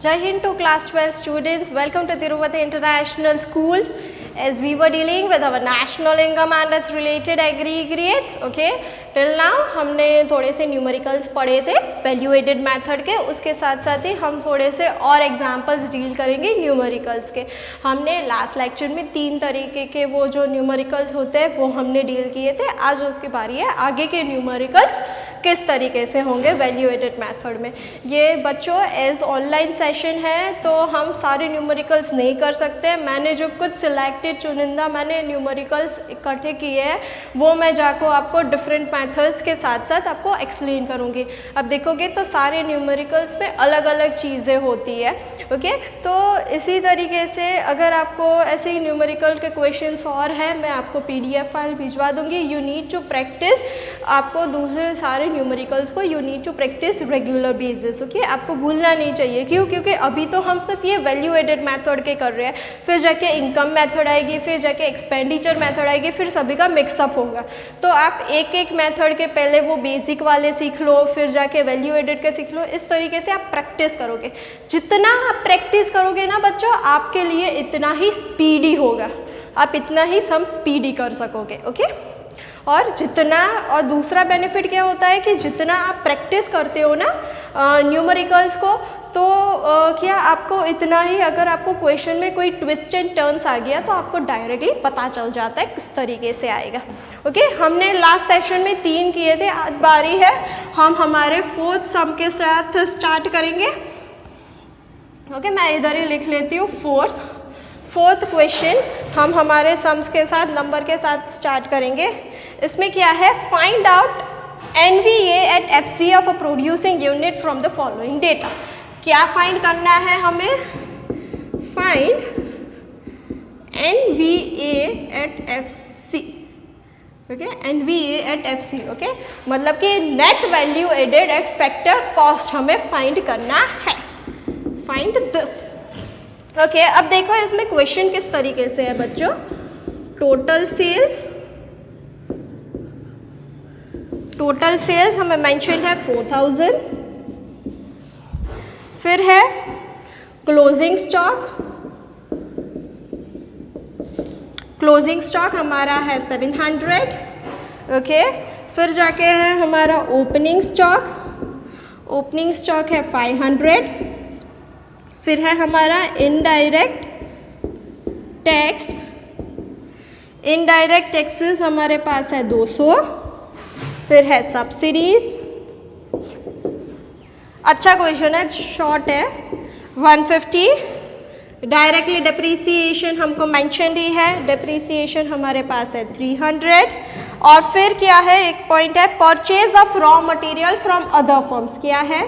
Jai Hind to class 12 students. Welcome to Tirupati International School. As we were dealing with our national income and its related aggregates, okay, till now हमने थोड़े से numericals पढ़े the value added method के, उसके साथ साथ ही हम थोड़े से और एग्जांपल्स डील करेंगे न्यूमेरिकल्स के। हमने लास्ट लेक्चर में 3 तरीके के वो जो न्यूमेरिकल्स होते हैं वो हमने डील किए थे। आज उसकी बारी है आगे के न्यूमेरिकल्स किस तरीके से होंगे वैल्यू एडेड मेथड में। ये बच्चों एज ऑनलाइन सेशन है तो हम सारे न्यूमेरिकल्स नहीं कर सकते। मैंने जो कुछ सिलेक्टेड चुनिंदा मैंने न्यूमेरिकल्स इकट्ठे किए हैं वो मैं जाकर आपको डिफरेंट मेथड्स के साथ साथ आपको एक्सप्लेन करूँगी। अब देखोगे तो सारे न्यूमेरिकल्स में अलग अलग चीज़ें होती है, ओके। तो इसी तरीके से अगर आपको ऐसे ही न्यूमेरिकल के क्वेश्चंस और हैं मैं आपको PDF फाइल भिजवा दूँगी। यू नीड टू प्रैक्टिस, आपको दूसरे सारे न्यूमेरिकल्स को you need to practice regular basis, okay. आपको भूलना नहीं चाहिए, क्यों? क्योंकि अभी तो हम सिर्फ ये वैल्यू एडेड मेथड के कर रहे हैं, फिर जाके इनकम मेथड आएगी, फिर जाके एक्सपेंडिचर मेथड आएगी, फिर सभी का मिक्सअप होगा। तो आप एक एक मेथड के पहले वो बेसिक वाले सीख लो, फिर जाके वैल्यू एडेड के सीख लो। इस तरीके से आप प्रैक्टिस करोगे। जितना आप प्रैक्टिस करोगे ना बच्चों, आपके लिए इतना ही स्पीडी होगा, आप इतना ही सम स्पीडी कर सकोगे, ओके। और जितना, और दूसरा बेनिफिट क्या होता है कि जितना आप प्रैक्टिस करते हो ना न्यूमेरिकल्स को, तो क्या आपको इतना ही, अगर आपको क्वेश्चन में कोई ट्विस्ट एंड टर्न्स आ गया तो आपको डायरेक्टली पता चल जाता है किस तरीके से आएगा, ओके। हमने लास्ट सेशन में 3 किए थे, आज बारी है हम हमारे 4th सम के साथ स्टार्ट करेंगे, ओके। मैं इधर ही लिख लेती हूँ 4th क्वेश्चन हम हमारे सम्स के साथ नंबर के साथ स्टार्ट करेंगे। इसमें क्या है, find out NVA at FC of a producing unit from the following data. क्या फाइंड करना है हमें? Find NVA at FC, okay, NVA at FC, okay. मतलब कि net value added at factor cost हमें फाइंड करना है, फाइंड दिस, ओके। अब देखो इसमें क्वेश्चन किस तरीके से है बच्चों। टोटल सेल्स हमें मेंशन है 4000, फिर है क्लोजिंग स्टॉक हमारा है 700, ओके। फिर जाके है हमारा ओपनिंग स्टॉक है 500, फिर है हमारा इनडायरेक्ट टैक्सेस हमारे पास है 200, फिर है सब्सिडीज, अच्छा क्वेश्चन है, शॉर्ट है, 150। डायरेक्टली डिप्रिसिएशन हमको मेंशन ही है, डिप्रिसिएशन हमारे पास है 300। और फिर क्या है, एक पॉइंट है purchase of raw material from other firms. क्या है?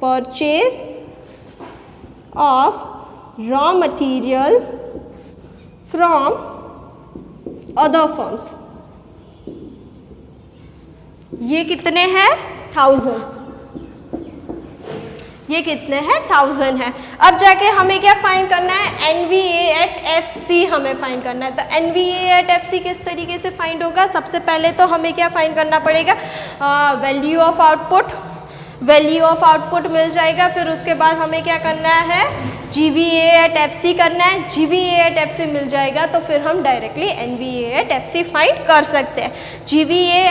Purchase of raw material from other firms. ये कितने हैं? 1000। ये कितने हैं? 1000 है। अब जाके हमें क्या फाइंड करना है? NVA एट FC हमें फाइंड करना है। तो NVA एट FC किस तरीके से फाइंड होगा? सबसे पहले तो हमें क्या फाइंड करना पड़ेगा? वैल्यू ऑफ आउटपुट मिल जाएगा। फिर उसके बाद हमें क्या करना है? GVA एट FC करना है। GVA एट FC मिल जाएगा तो फिर हम directly NVA at FC find कर सकते हैं। GVA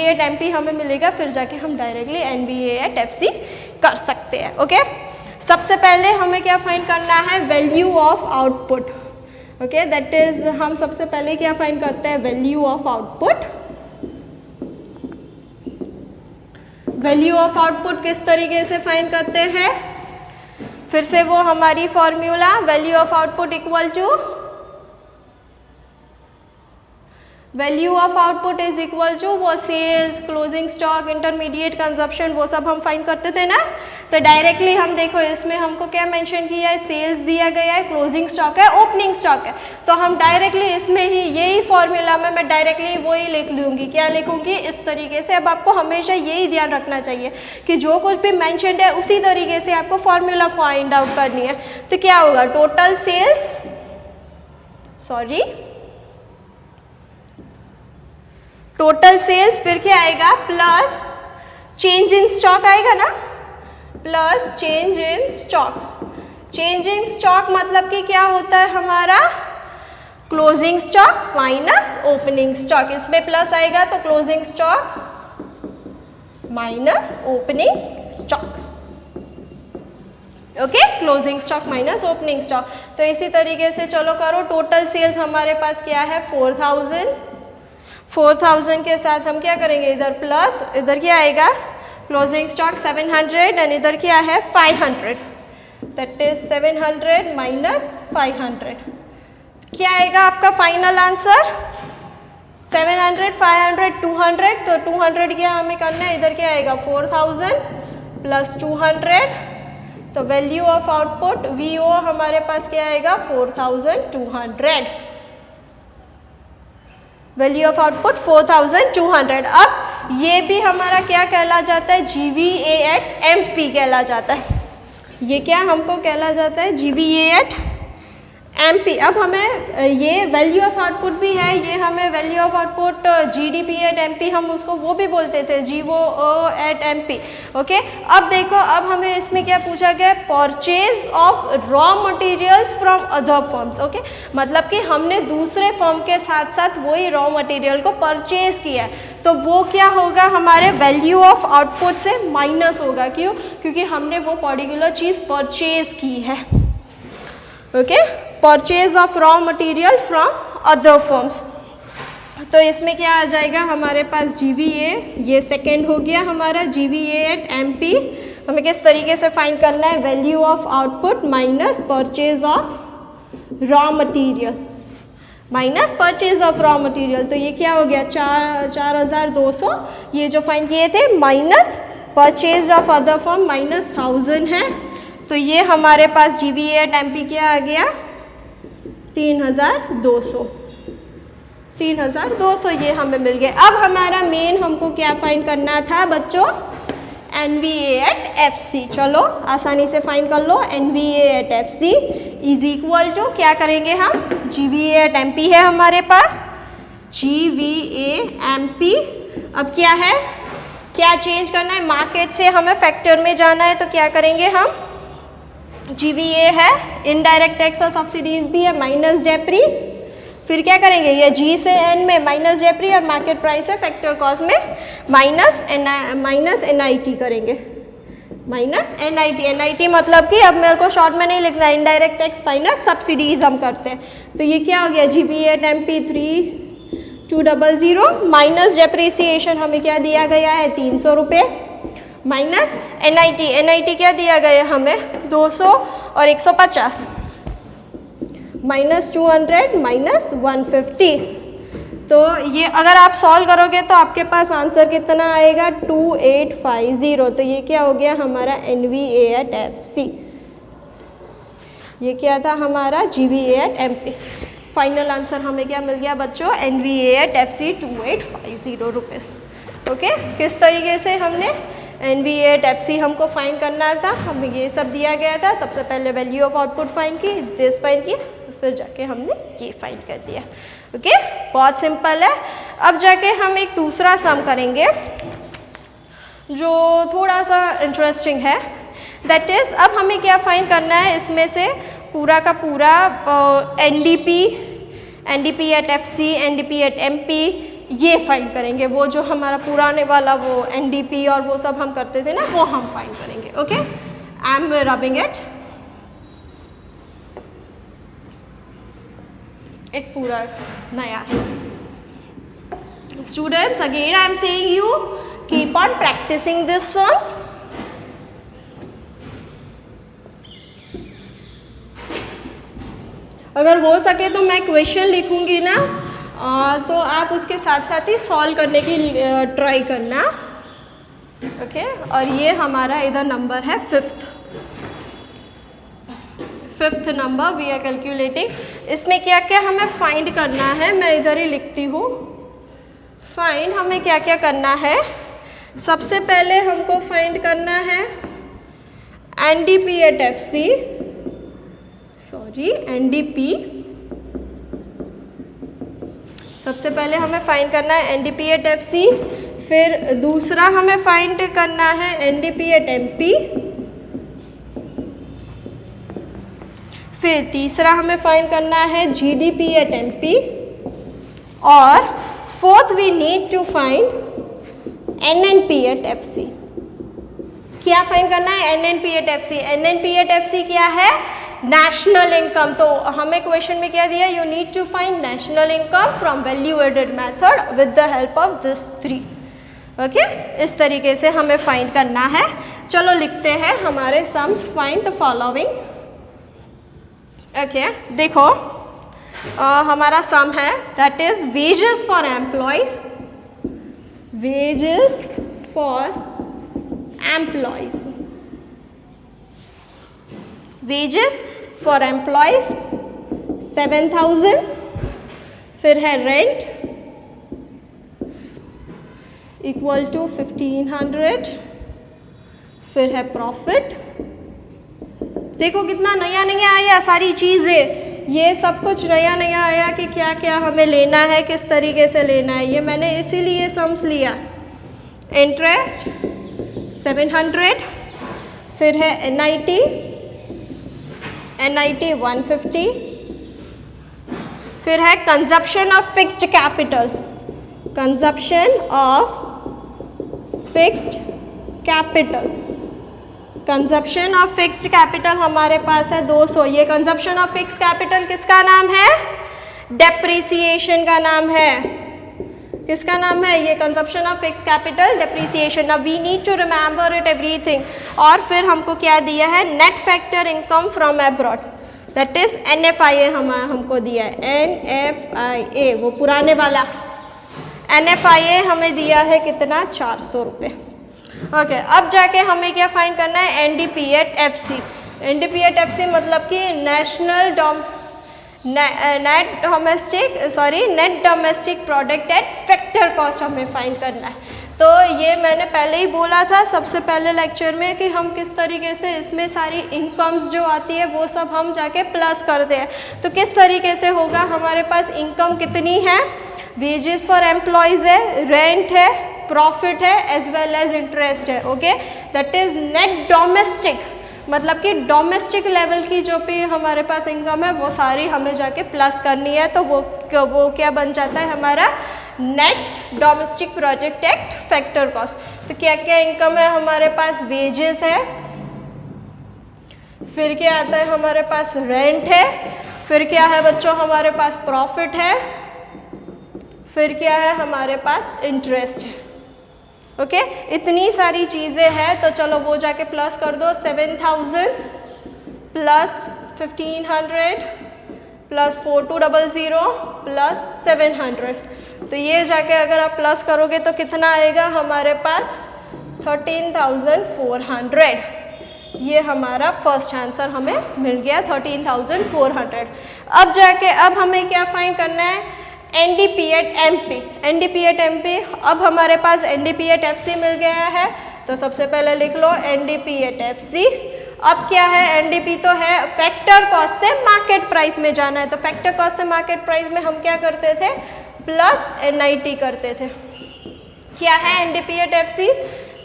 एट MP हमें मिलेगा, फिर जाके हम डायरेक्टली NVA एट FC कर सकते हैं, ओके। सबसे पहले हमें क्या फाइंड करना है? Value of output, okay. That is, हम सबसे पहले क्या फाइंड करते हैं? Value of output. Value of output किस तरीके से फाइंड करते हैं? फिर से वो हमारी formula, value of output equal to वो sales, closing stock, intermediate consumption, वो सब हम फाइंड करते थे ना। तो डायरेक्टली हम देखो इसमें हमको क्या मेंशन किया है? सेल्स दिया गया है, क्लोजिंग स्टॉक है, ओपनिंग स्टॉक है। तो हम डायरेक्टली इसमें ही यही फॉर्मूला में मैं डायरेक्टली वही लिख लूँगी। क्या लिखूँगी? इस तरीके से। अब आपको हमेशा यही ध्यान रखना चाहिए कि जो कुछ भी मैंशनड है उसी तरीके से आपको फॉर्मूला फाइंड आउट करनी है। तो क्या होगा? टोटल सेल्स, फिर क्या आएगा? प्लस चेंज इन स्टॉक आएगा ना, plus change in stock. Change in stock मतलब कि क्या होता है हमारा, closing stock minus opening stock. इसमें प्लस आएगा तो closing stock minus opening stock. Okay, closing stock minus opening stock. तो इसी तरीके से चलो करो, टोटल सेल्स हमारे पास क्या है 4000। 4000 के साथ हम क्या करेंगे, इधर प्लस, इधर क्या आएगा क्लोजिंग स्टॉक 700 एंड इधर क्या है 500, दैट इज 700 माइनस 500। क्या आएगा आपका फाइनल आंसर 700, 500, 200। तो 200 क्या हमें करना है, इधर क्या आएगा 4000 प्लस 200, तो वैल्यू ऑफ आउटपुट VO हमारे पास क्या आएगा 4200। Value of output 4200। अब ये भी हमारा क्या कहला जाता है, GVA एट MP कहला जाता है। ये क्या हमको कहला जाता है, GVA एट MP। अब हमें ये वैल्यू ऑफ आउटपुट भी है, ये हमें value of output GDP at MP हम उसको वो भी बोलते थे, GVO एट MP। ओके, अब देखो, अब हमें इसमें क्या पूछा गया, purchase of raw materials from other firms. Okay, मतलब कि हमने दूसरे फर्म के साथ साथ वही रॉ मटेरियल को परचेज किया है, तो वो क्या होगा हमारे वैल्यू ऑफ आउटपुट से माइनस होगा। क्यों, क्योंकि हमने वो पर्टिकुलर चीज़ परचेज की है। Okay, purchase of raw material from other firms. तो इसमें क्या आ जाएगा हमारे पास GVA, ये सेकेंड हो गया हमारा GVA एट MP। हमें किस तरीके से फाइंड करना है, value of output minus purchase of raw material, minus purchase of raw material. तो ये क्या हो गया 4200, ये जो फाइंड किए थे, minus purchase of other firm minus 1000 है। तो ये हमारे पास GVA एट MP क्या आ गया 3200। 3200 ये हमें मिल गए। अब हमारा मेन हमको क्या फाइंड करना था बच्चों, NVA एट FC। चलो आसानी से फाइंड कर लो, NVA at FC is equal to क्या करेंगे हम, GVA एट MP है हमारे पास, GVA MP। अब क्या है, क्या चेंज करना है, मार्केट से हमें फैक्टर में जाना है, तो क्या करेंगे हम, GVA है, इनडायरेक्ट टैक्स और सब्सिडीज भी है, माइनस जेपरी। फिर क्या करेंगे, ये G से N में माइनस जेपरी और मार्केट प्राइस है फैक्टर कॉस्ट में माइनस NIT करेंगे, माइनस NIT मतलब कि अब मेरे को शॉर्ट में नहीं लिखना है, इनडायरेक्ट टैक्स माइनस सब्सिडीज हम करते हैं। तो ये क्या हो गया GVA at MP 3200 minus depreciation हमें क्या दिया गया है 300 रुपये, माइनस NIT क्या दिया गया हमें 200 और 150, माइनस 200 माइनस 150। तो ये अगर आप सॉल्व करोगे तो आपके पास आंसर कितना आएगा 2850। तो ये क्या हो गया हमारा NVA एट FC, ये क्या था हमारा GVA at MP। Final answer हमें क्या मिल गया बच्चों, NVA at FC 2850 rupees. Okay, किस तरीके से हमने NVA एट FC हमको फाइंड करना था, हमें ये सब दिया गया था। सबसे पहले वैल्यू ऑफ आउटपुट फाइंड की, दिस फाइंड की, फिर जाके हमने ये फाइंड कर दिया। ओके, बहुत सिंपल है। अब जाके हम एक दूसरा सम करेंगे जो थोड़ा सा इंटरेस्टिंग है, दैट इज़ अब हमें क्या फाइंड करना है, इसमें से पूरा का पूरा NDP at FC, NDP at MP ये फाइंड करेंगे। वो जो हमारा पुराने वाला वो NDP और वो सब हम करते थे ना, वो हम फाइंड करेंगे। Okay, I am rubbing it, एक पूरा नया students. Again I am saying you keep on practicing this sums. अगर हो सके तो मैं क्वेश्चन लिखूंगी ना, तो आप उसके साथ साथ ही सॉल्व करने की ट्राई करना। ओके, और ये हमारा इधर नंबर है fifth number we are calculating. इसमें क्या क्या हमें फाइंड करना है, मैं इधर ही लिखती हूँ। फाइंड हमें क्या क्या करना है, सबसे पहले हमको फाइंड करना है NDP at FC, sorry NDP, सबसे पहले हमें फाइंड करना है NDP एट FC। फिर दूसरा हमें फाइंड करना है NDP एट MP, फिर तीसरा हमें फाइंड करना है GDP एट MP, और fourth we need to find NNP at FC। क्या फाइंड करना है? NNP at FC। NNP at FC क्या है? National income. तो हमें क्वेश्चन में क्या दिया? You need to find national income from value added method with the help of this 3। Okay, इस तरीके से हमें फाइंड करना है। चलो लिखते हैं हमारे sums. Find the following. Okay, देखो हमारा सम है that is wages for employees, wages for employees, wages for employees 7,000, फिर है रेंट इक्वल टू 1,500, फिर है प्रॉफिट। देखो कितना नया नया आया सारी चीज़ें, ये सब कुछ नया नया आया कि क्या क्या हमें लेना है, किस तरीके से लेना है। ये मैंने इसीलिए सम्स लिया। इंटरेस्ट 700, फिर है NIT 150, फिर है consumption of fixed capital, consumption of fixed capital, consumption of fixed capital हमारे पास है 200। ये कंजप्शन ऑफ फिक्स्ड कैपिटल किसका नाम है? डेप्रिसिएशन का नाम है। किसका नाम है? ये consumption of fixed capital depreciation. Now we need to remember it everything. और फिर हमको क्या दिया है? Net factor income from abroad, that is NFIA हमको दिया है। NFIA वो पुराने वाला NFIA हमें दिया है कितना? 400 रुपये। ओके, अब जाके हमें क्या फाइंड करना है? NDP at FC। NDP at FC मतलब कि net domestic product at factor cost हमें फाइंड करना है। तो ये मैंने पहले ही बोला था सबसे पहले लेक्चर में कि हम किस तरीके से इसमें सारी इनकम्स जो आती है वो सब हम जाके प्लस करते हैं। तो किस तरीके से होगा? हमारे पास इनकम कितनी है? वेजेस फॉर एम्प्लॉयज़ है, रेंट है, प्रॉफिट है, एज वेल एज इंटरेस्ट है। Okay, that is net domestic, मतलब कि डोमेस्टिक लेवल की जो भी हमारे पास इनकम है वो सारी हमें जाके प्लस करनी है। तो वो क्या बन जाता है हमारा? Net domestic product at factor cost. तो क्या क्या इनकम है हमारे पास? वेजेस है, फिर क्या आता है हमारे पास? रेंट है, फिर क्या है बच्चों हमारे पास? प्रॉफिट है, फिर क्या है हमारे पास? इंटरेस्ट है। ओके, इतनी सारी चीज़ें हैं। तो चलो वो जाके प्लस कर दो। 7,000 प्लस 1,500 प्लस 4,200 प्लस 700। तो ये जाके अगर आप प्लस करोगे तो कितना आएगा हमारे पास? 13,400। ये हमारा फर्स्ट आंसर हमें मिल गया, 13,400। अब जाके अब हमें क्या फाइंड करना है? NDP at MP। NDP at MP, अब हमारे पास NDP एट FC मिल गया है। तो सबसे पहले लिख लो NDP एट FC। अब क्या है? NDP तो है फैक्टर कॉस्ट से मार्केट प्राइस में जाना है। तो फैक्टर कॉस्ट से मार्केट प्राइस में हम क्या करते थे? प्लस NIT करते थे। क्या है NDP at FC?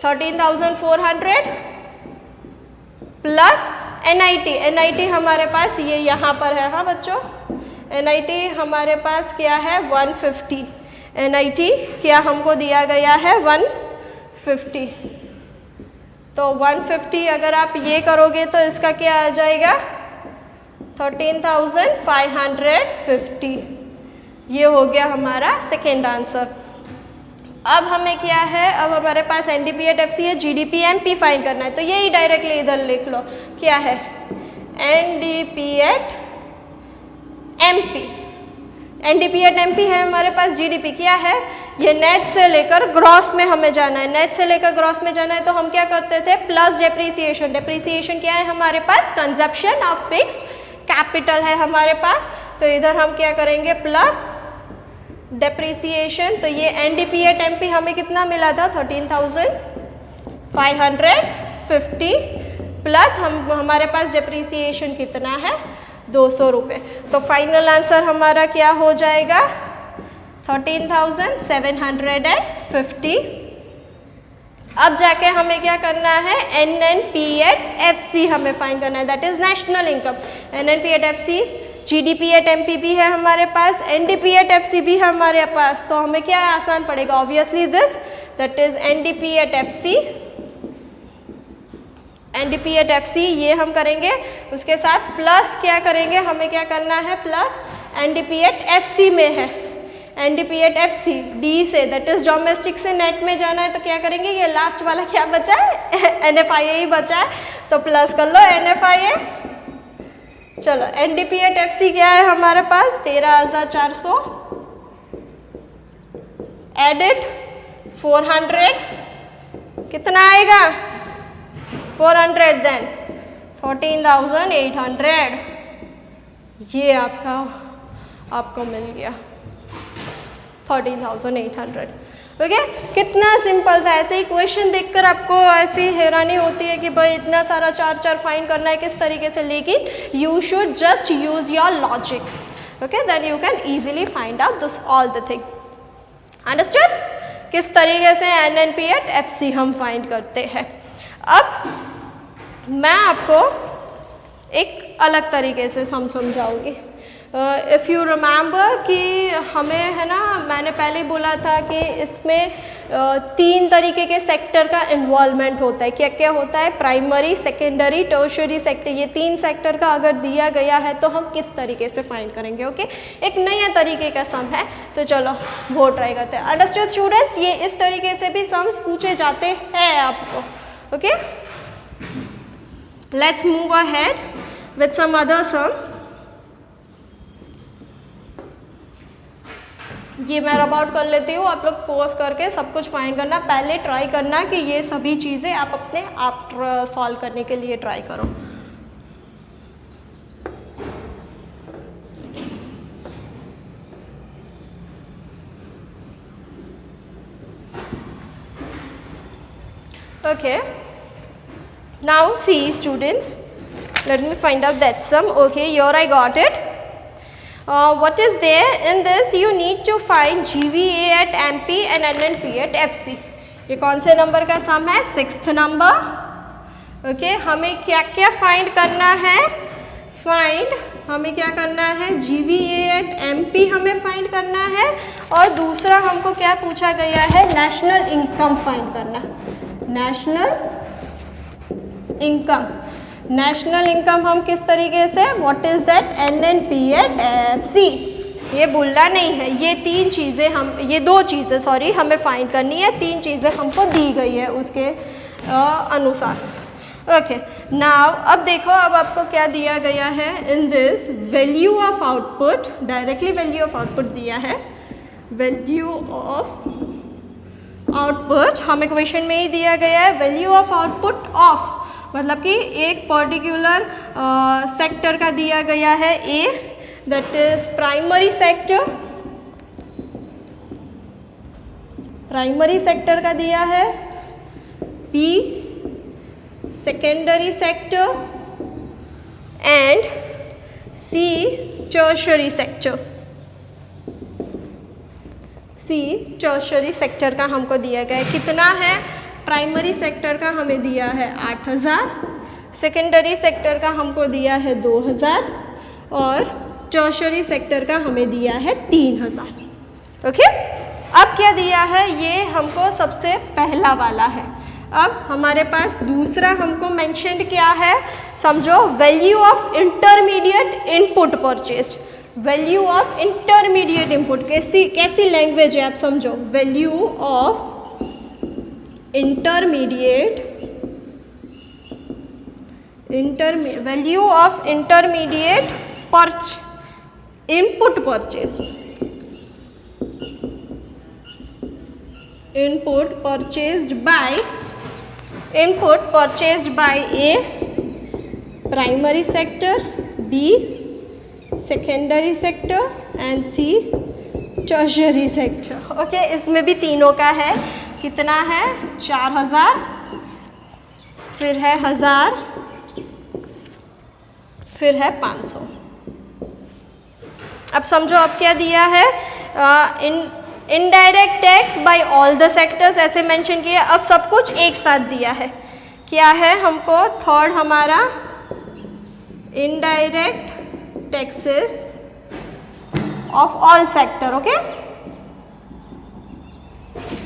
13,400 plus NIT। NIT हमारे पास ये यहाँ पर है। हाँ बच्चों, NIT हमारे पास क्या है? 150। NIT क्या हमको दिया गया है? 150। तो 150 अगर आप ये करोगे तो इसका क्या आ जाएगा? 13,550। ये हो गया हमारा सेकेंड आंसर। अब हमें क्या है? अब हमारे पास NDP एट FC है, GDP MP फाइंड करना है। तो यही डायरेक्टली इधर लिख लो। क्या है? NDP at MP। NDP at MP है हमारे पास। GDP क्या है? ये नेट से लेकर ग्रॉस में हमें जाना है। नेट से लेकर ग्रॉस में जाना है तो हम क्या करते थे? Plus depreciation. डेप्रीसिएशन क्या है हमारे पास? कंजप्शन ऑफ फिक्स्ड कैपिटल है हमारे पास। तो इधर हम क्या करेंगे? Plus depreciation. तो ये NDP एट MP हमें कितना मिला था? 13,550 प्लस हमारे पास डेप्रीसिएशन कितना है? 200 रुपये। तो फाइनल आंसर हमारा क्या हो जाएगा? 13,750 अब जाके हमें क्या करना है, NNP@FC हमें फाइंड करना है, that is national income. NNP@FC, GDP@MP भी है हमारे पास, NDP@FC भी है हमारे पास, तो हमें क्या आसान पड़ेगा, obviously this, that is NDP@FC। NDP@FC ये हम करेंगे, उसके साथ प्लस क्या करेंगे, हमें क्या करना है, प्लस NDP@FC में है, NDP@FC D से, दैट इज डोमेस्टिक से नेट में जाना है, तो क्या करेंगे, ये लास्ट वाला क्या बचा है, NFIA ही बचा है, तो प्लस कर लो NFIA। चलो NDP@FC क्या है हमारे पास, 13,400, एडिट 400, कितना आएगा, 400, देन 14,800, ये आपको मिल गया 14,800। ओके, कितना सिंपल था। ऐसे ही क्वेश्चन देखकर आपको ऐसी हैरानी होती है कि भाई इतना सारा चार फाइंड करना है किस तरीके से, लेकिन you should just use your logic, okay, then you can easily find out this all the thing. Understood, किस तरीके से NNP@FC हम फाइंड करते हैं। अब मैं आपको एक अलग तरीके से समझाऊंगी। इफ़ यू रिमेंबर कि हमें है ना, मैंने पहले बोला था कि इसमें 3 तरीके के सेक्टर का इन्वॉल्वमेंट होता है। क्या क्या होता है, प्राइमरी, सेकेंडरी, टर्शियरी सेक्टर, ये 3 सेक्टर का अगर दिया गया है तो हम किस तरीके से फाइंड करेंगे। ओके, एक नया तरीके का सम है, तो चलो वो ट्राई करते हैं। अंडरस्टूड स्टूडेंट्स, ये इस तरीके से भी सम्स पूछे जाते हैं आपको। Okay, let's move ahead with some other sum. ये मैं रब आउट कर लेती हूँ, आप लोग पॉज करके सब कुछ फाइंड करना, पहले ट्राई करना कि ये सभी चीज़ें आप अपने आप सॉल्व करने के लिए ट्राई करो। Okay, now see students, let me find out that sum. Okay, here I got it. What is there in this, you need to find GVA@MP and NNP@FC। ये कौन से नंबर का सम है, 6th नंबर। ओके, हमें क्या क्या find करना है, हमें क्या करना है, GVA@MP हमें फाइंड करना है, और दूसरा हमको क्या पूछा गया है, नेशनल इनकम फाइंड करना। नेशनल इनकम, नेशनल इनकम हम किस तरीके से, व्हाट इज दैट, NNP@FC। ये बोलना नहीं है, ये 3 चीज़ें ये 2 चीज़ें सॉरी हमें फाइंड करनी है, 3 चीज़ें हमको दी गई है उसके अनुसार। ओके, नाउ अब देखो, अब आपको क्या दिया गया है, in this value of output, directly value of output दिया है, वैल्यू ऑफ आउटपुट हमें क्वेश्चन में ही दिया गया है, वैल्यू ऑफ आउटपुट ऑफ, मतलब कि एक पर्टिकुलर सेक्टर का दिया गया है A, that is primary sector, primary sector का दिया है B, secondary sector, and C, tertiary sector. C, tertiary sector का हमको दिया गया है, कितना है, प्राइमरी सेक्टर का हमें दिया है 8,000, सेकेंडरी सेक्टर का हमको दिया है 2,000, और टर्शियरी सेक्टर का हमें दिया है 3,000। ओके, अब क्या दिया है, ये हमको सबसे पहला वाला है। अब हमारे पास दूसरा हमको मेंशन क्या है, समझो, value of intermediate input purchase. Value of intermediate input कैसी लैंग्वेज है, आप समझो, value of value of intermediate input purchase, input purchased bye A, primary sector, B, secondary sector, and C, tertiary sector. Okay, इसमें भी तीनों का है, कितना है, 4,000, फिर है 1,000, फिर है 500। अब समझो अब क्या दिया है, in indirect tax bye all the sectors ऐसे मेंशन किया। अब सब कुछ एक साथ दिया है, क्या है हमको, थर्ड हमारा indirect taxes of all sector. Okay,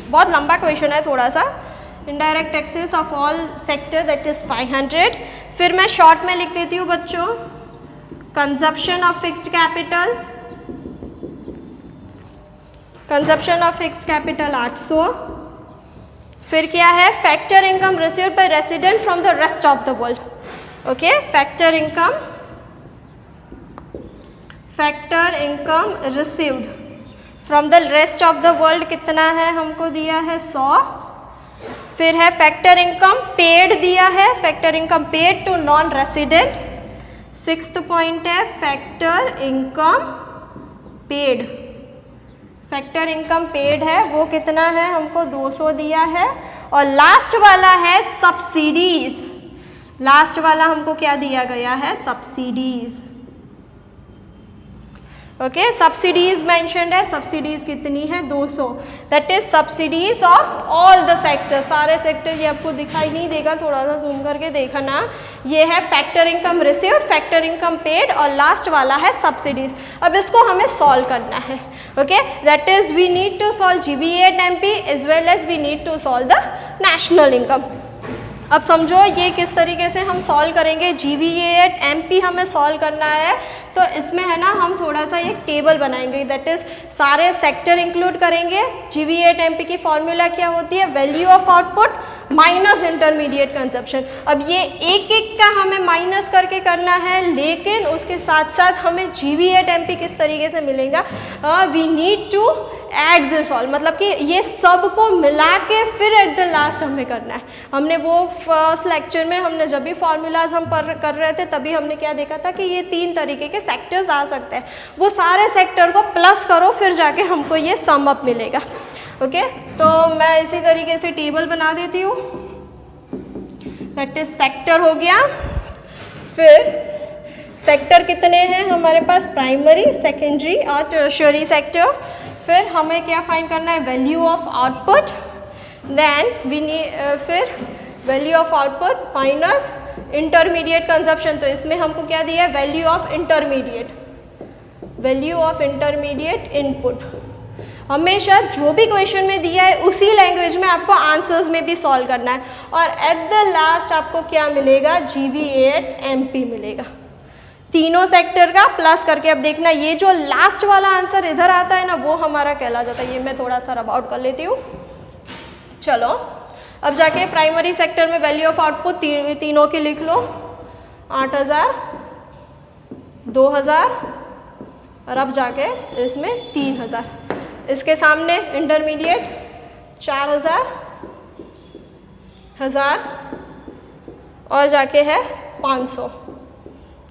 बहुत लंबा क्वेश्चन है थोड़ा सा। Indirect taxes of all sector that is 500। फिर मैं शॉर्ट में लिख देती हूँ बच्चों, consumption of fixed capital, consumption of fixed capital 800। फिर क्या है, factor income received by resident from the rest of the world. Okay, factor income received from the rest of the world कितना है, हमको दिया है 100। फिर है फैक्टर इनकम पेड दिया है, factor income paid to non resident. 6th point है factor income paid, factor income paid है वो कितना है, हमको 200 दिया है। और लास्ट वाला है सब्सिडीज, लास्ट वाला हमको क्या दिया गया है, सब्सिडीज। ओके, सब्सिडीज मेंशन्ड है, सब्सिडीज कितनी है, 200। That is subsidies of all the sector, सारे सेक्टर। ये आपको दिखाई नहीं देगा, थोड़ा सा जूम करके देखना। ये है factor income received, factor income paid और लास्ट वाला है सब्सिडीज। अब इसको हमें सॉल्व करना है। Okay, that is we need to solve GVA MP as well as we need to solve the national income. अब समझो ये किस तरीके से हम सॉल्व करेंगे। GVA MP हमें सॉल्व करना है, तो इसमें है ना हम थोड़ा सा एक टेबल बनाएंगे, दैट इज सारे सेक्टर इंक्लूड करेंगे। GVA MP की फॉर्मूला क्या होती है, value of output minus intermediate consumption. अब ये एक एक का हमें माइनस करके करना है, लेकिन उसके साथ साथ हमें GVA MP किस तरीके से मिलेगा, we need to add this all, मतलब कि ये सब को मिला के फिर एट द लास्ट हमें करना है। हमने वो फर्स्ट लेक्चर में हमने जब भी फॉर्मूलाज हम कर रहे थे तभी हमने क्या देखा था कि ये 3 तरीके के सेक्टर्स आ सकते हैं। वो सारे सेक्टर को प्लस करो फिर जाके हमको ये सम अप मिलेगा। ओके, तो मैं इसी तरीके से टेबल बना देती हूँ। दैट इज सेक्टर हो गया। फिर सेक्टर कितने हैं हमारे पास, प्राइमरी, सेकेंडरी और टर्शियरी सेक्टर। फिर हमें क्या फाइंड करना है, value of output. Then we फिर value of output minus intermediate consumption. तो इसमें हमको क्या दिया है, value of intermediate, value of intermediate input. हमेशा जो भी क्वेश्चन में दिया है उसी लैंग्वेज में आपको आंसर्स में भी सॉल्व करना है। और एट द लास्ट आपको क्या मिलेगा, GVA MP मिलेगा, तीनों सेक्टर का प्लस करके। अब देखना ये जो लास्ट वाला आंसर इधर आता है ना, वो हमारा कहला जाता है। ये मैं थोड़ा सा रब आउट कर लेती हूँ। चलो अब जाके प्राइमरी सेक्टर में वैल्यू ऑफ आउटपुट तीनों की लिख लो, 8000, 2000 और अब जाके इसमें 3000। इसके सामने इंटरमीडिएट 4000, 1000 और जाके है 500।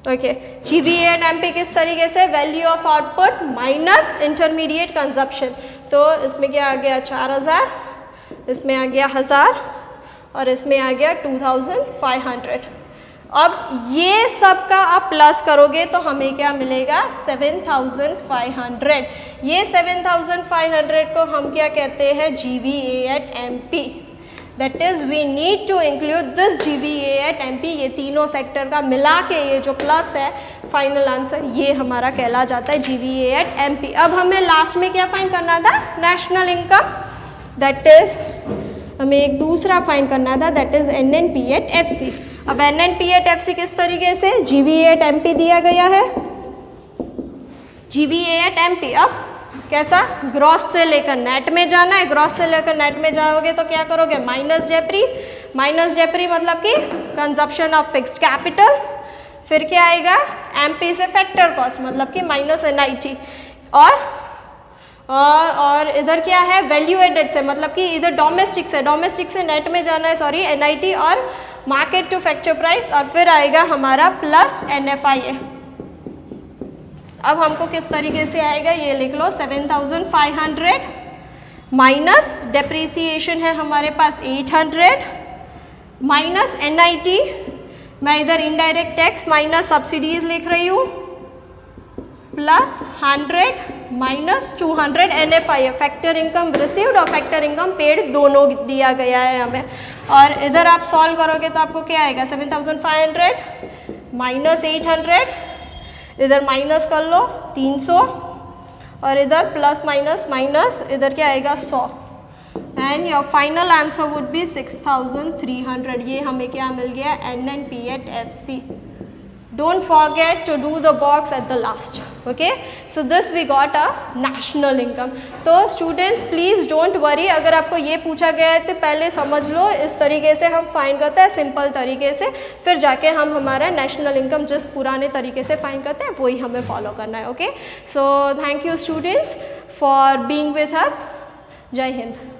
ओके, GVA MP किस तरीके से, value of output minus intermediate consumption. तो इसमें क्या आ गया, 4000, इसमें आ गया 1000 और इसमें आ गया 2500। अब ये सब का आप प्लस करोगे तो हमें क्या मिलेगा, 7500। ये 7500 को हम क्या कहते हैं, GVA MP। That is we need to include this GVA MP। ये तीनों सेक्टर का मिला के ये जो प्लस है फाइनल आंसर, ये हमारा कहला जाता है GVA MP। अब हमें लास्ट में क्या फाइंड करना था, नेशनल इनकम। दैट इज हमें एक दूसरा फाइंड करना था, दैट इज NNP FC। अब NNP FC किस तरीके से, GVA MP दिया गया है, GVA MP। अब कैसा, ग्रॉस से लेकर नेट में जाना है। ग्रॉस से लेकर नेट में जाओगे तो क्या करोगे, माइनस जेपरी। माइनस जेपरी मतलब कि कंजप्शन ऑफ फिक्स्ड कैपिटल। फिर क्या आएगा, MP से फैक्टर कॉस्ट मतलब कि माइनस NIT। और इधर क्या है, वैल्यू एडेड से मतलब कि इधर डोमेस्टिक से नेट में जाना है, सॉरी NIT और मार्केट टू फैक्चर प्राइस। और फिर आएगा हमारा प्लस NFIA। अब हमको किस तरीके से आएगा, ये लिख लो, 7500 माइनस डेप्रीसिएशन है हमारे पास 800 माइनस NIT, मैं इधर इनडायरेक्ट टैक्स माइनस सब्सिडीज लिख रही हूँ, प्लस 100 माइनस 200 NFI है, फैक्टर इनकम रिसीव्ड और फैक्टर इनकम पेड दोनों दिया गया है हमें। और इधर आप सॉल्व करोगे तो आपको क्या आएगा 7500 माइनस 800, इधर माइनस कर लो 300 और इधर प्लस माइनस माइनस इधर क्या आएगा 100 and your final answer would be 6300। ये हमें क्या मिल गया NNP at FC। Don't forget to do the box at the last. Okay, so this we got a national income. तो students please don't worry, अगर आपको ये पूछा गया है तो पहले समझ लो इस तरीके से हम फाइंड करते हैं सिंपल तरीके से, फिर जाके हम हमारा नेशनल इनकम जिस पुराने तरीके से फाइंड करते हैं वही हमें फॉलो करना है। Okay, so thank you students for being with us. जय हिंद।